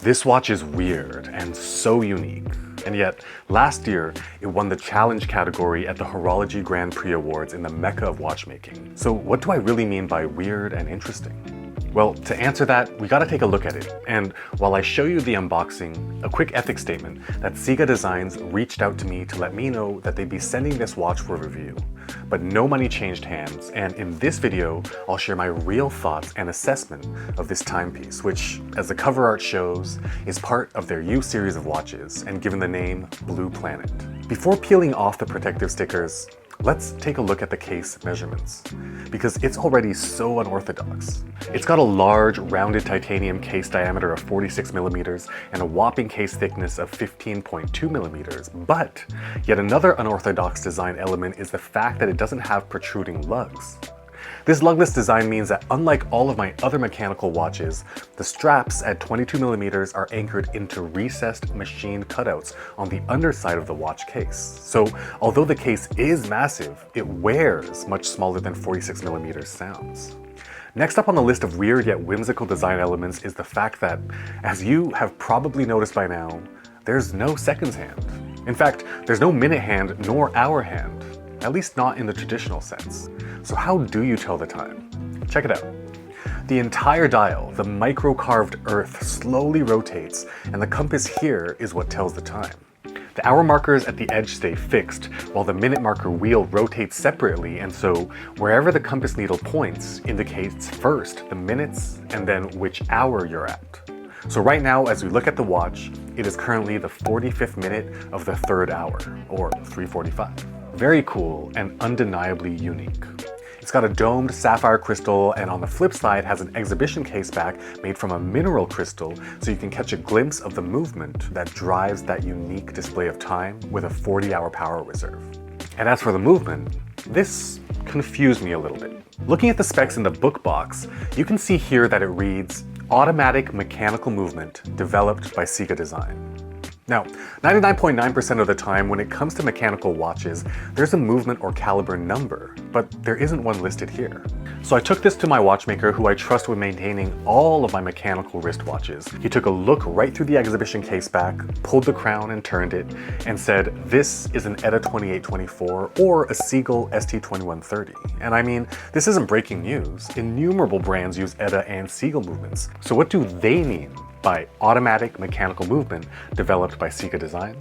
This watch is weird and so unique, and yet last year it won the challenge category at the Horology Grand Prix Awards in the Mecca of watchmaking. So what do I really mean by weird and interesting? Well, to answer that, we gotta take a look at it. And while I show you the unboxing, a quick ethics statement that CIGA Designs reached out to me to let me know that they'd be sending this watch for review. But no money changed hands, and in this video, I'll share my real thoughts and assessment of this timepiece, which, as the cover art shows, is part of their U series of watches and given the name Blue Planet. Before peeling off the protective stickers, let's take a look at the case measurements, because it's already so unorthodox. It's got a large, rounded titanium case diameter of 46 millimeters and a whopping case thickness of 15.2 millimeters, but yet another unorthodox design element is the fact that it doesn't have protruding lugs. This lugless design means that unlike all of my other mechanical watches, the straps at 22 millimeters are anchored into recessed machined cutouts on the underside of the watch case. So although the case is massive, it wears much smaller than 46 millimeters sounds. Next up on the list of weird yet whimsical design elements is the fact that, as you have probably noticed by now, there's no seconds hand. In fact, there's no minute hand nor hour hand, at least not in the traditional sense. So how do you tell the time? Check it out. The entire dial, the micro-carved earth, slowly rotates, and the compass here is what tells the time. The hour markers at the edge stay fixed, while the minute marker wheel rotates separately, and so wherever the compass needle points indicates first the minutes and then which hour you're at. So right now, as we look at the watch, it is currently the 45th minute of the third hour, or 3:45. Very cool and undeniably unique. It's got a domed sapphire crystal, and on the flip side has an exhibition case back made from a mineral crystal, so you can catch a glimpse of the movement that drives that unique display of time with a 40-hour power reserve. And as for the movement, this confused me a little bit. Looking at the specs in the book box, you can see here that it reads, automatic mechanical movement developed by CIGA Design. Now, 99.9% of the time when it comes to mechanical watches, there's a movement or caliber number, but there isn't one listed here. So I took this to my watchmaker, who I trust with maintaining all of my mechanical wristwatches. He took a look right through the exhibition case back, pulled the crown and turned it, and said, this is an ETA 2824 or a Seiko ST2130. And I mean, this isn't breaking news. Innumerable brands use ETA and Seiko movements. So what do they mean by automatic mechanical movement developed by CIGA Design?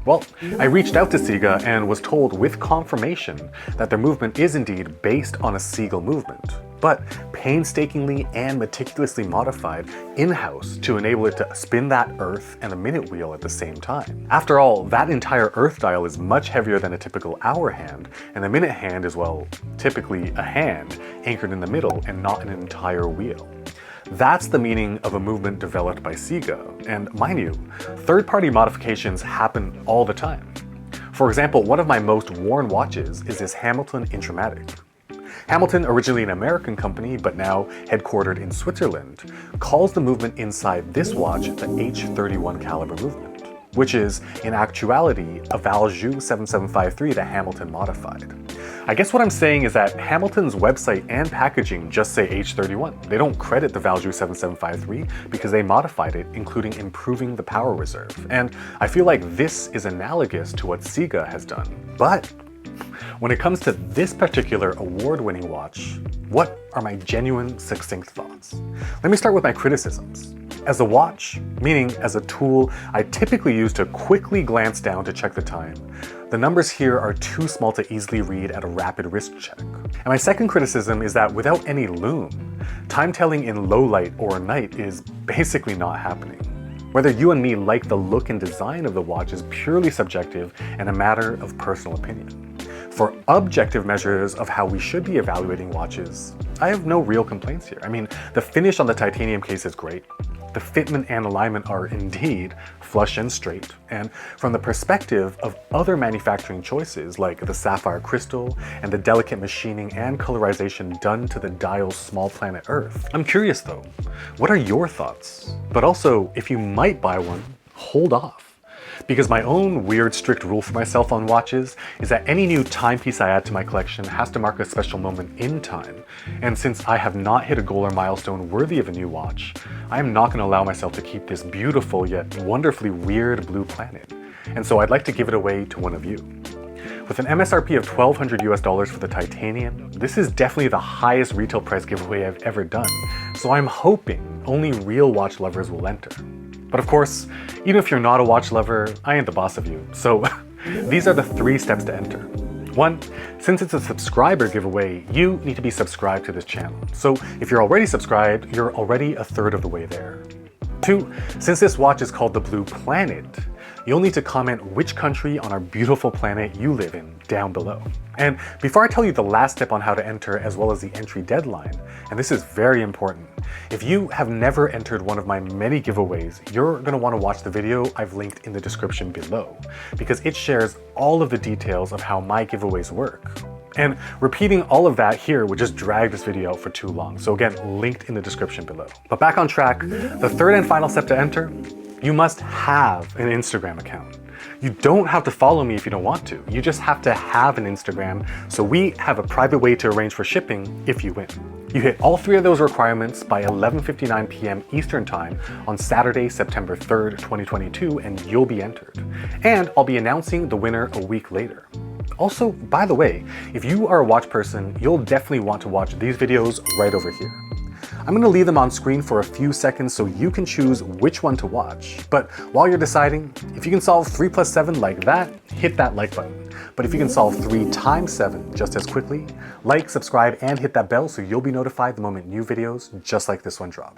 Well, I reached out to CIGA and was told with confirmation that their movement is indeed based on a Seiko movement, but painstakingly and meticulously modified in-house to enable it to spin that earth and the minute wheel at the same time. After all, that entire earth dial is much heavier than a typical hour hand, and the minute hand is, well, typically a hand anchored in the middle and not an entire wheel. That's the meaning of a movement developed by CIGA, and mind you, third-party modifications happen all the time. For example, one of my most worn watches is this Hamilton Intramatic. Hamilton, originally an American company but now headquartered in Switzerland, calls the movement inside this watch the H31 caliber movement, which is, in actuality, a Valjoux 7753 that Hamilton modified. I guess what I'm saying is that Hamilton's website and packaging just say H31. They don't credit the Valjoux 7753 because they modified it, including improving the power reserve. And I feel like this is analogous to what CIGA has done. But when it comes to this particular award-winning watch, what are my genuine, succinct thoughts? Let me start with my criticisms. As a watch, meaning as a tool I typically use to quickly glance down to check the time, the numbers here are too small to easily read at a rapid wrist check. And my second criticism is that without any lume, time telling in low light or night is basically not happening. Whether you and me like the look and design of the watch is purely subjective and a matter of personal opinion. For objective measures of how we should be evaluating watches, I have no real complaints here. I mean, the finish on the titanium case is great. The fitment and alignment are indeed flush and straight, and from the perspective of other manufacturing choices like the sapphire crystal and the delicate machining and colorization done to the dial's small planet Earth. I'm curious though, what are your thoughts? But also, if you might buy one, hold off. because my own weird strict rule for myself on watches is that any new timepiece I add to my collection has to mark a special moment in time. And since I have not hit a goal or milestone worthy of a new watch, I am not going to allow myself to keep this beautiful yet wonderfully weird blue planet. And so I'd like to give it away to one of you. With an MSRP of $1,200 for the titanium, this is definitely the highest retail price giveaway I've ever done, so I'm hoping only real watch lovers will enter. But of course, even if you're not a watch lover, I ain't the boss of you, so these are the 3 steps to enter. 1, since it's a subscriber giveaway, you need to be subscribed to this channel. So if you're already subscribed, you're already a third of the way there. 2, since this watch is called the Blue Planet, you'll need to comment which country on our beautiful planet you live in down below. And before I tell you the last step on how to enter as well as the entry deadline, and this is very important, if you have never entered one of my many giveaways, you're going to want to watch the video I've linked in the description below, because it shares all of the details of how my giveaways work. And repeating all of that here would just drag this video out for too long, so again, linked in the description below. But back on track, the third and final step to enter, you must have an Instagram account. You don't have to follow me if you don't want to. You just have to have an Instagram, so we have a private way to arrange for shipping if you win. You hit all 3 of those requirements by 11:59 p.m. Eastern Time on Saturday, September 3rd, 2022, and you'll be entered. And I'll be announcing the winner a week later. Also, by the way, if you are a watch person, you'll definitely want to watch these videos right over here. I'm going to leave them on screen for a few seconds so you can choose which one to watch. But while you're deciding, if you can solve 3 + 7 like that, hit that like button. But if you can solve 3 × 7 just as quickly, like, subscribe, and hit that bell so you'll be notified the moment new videos just like this one drop.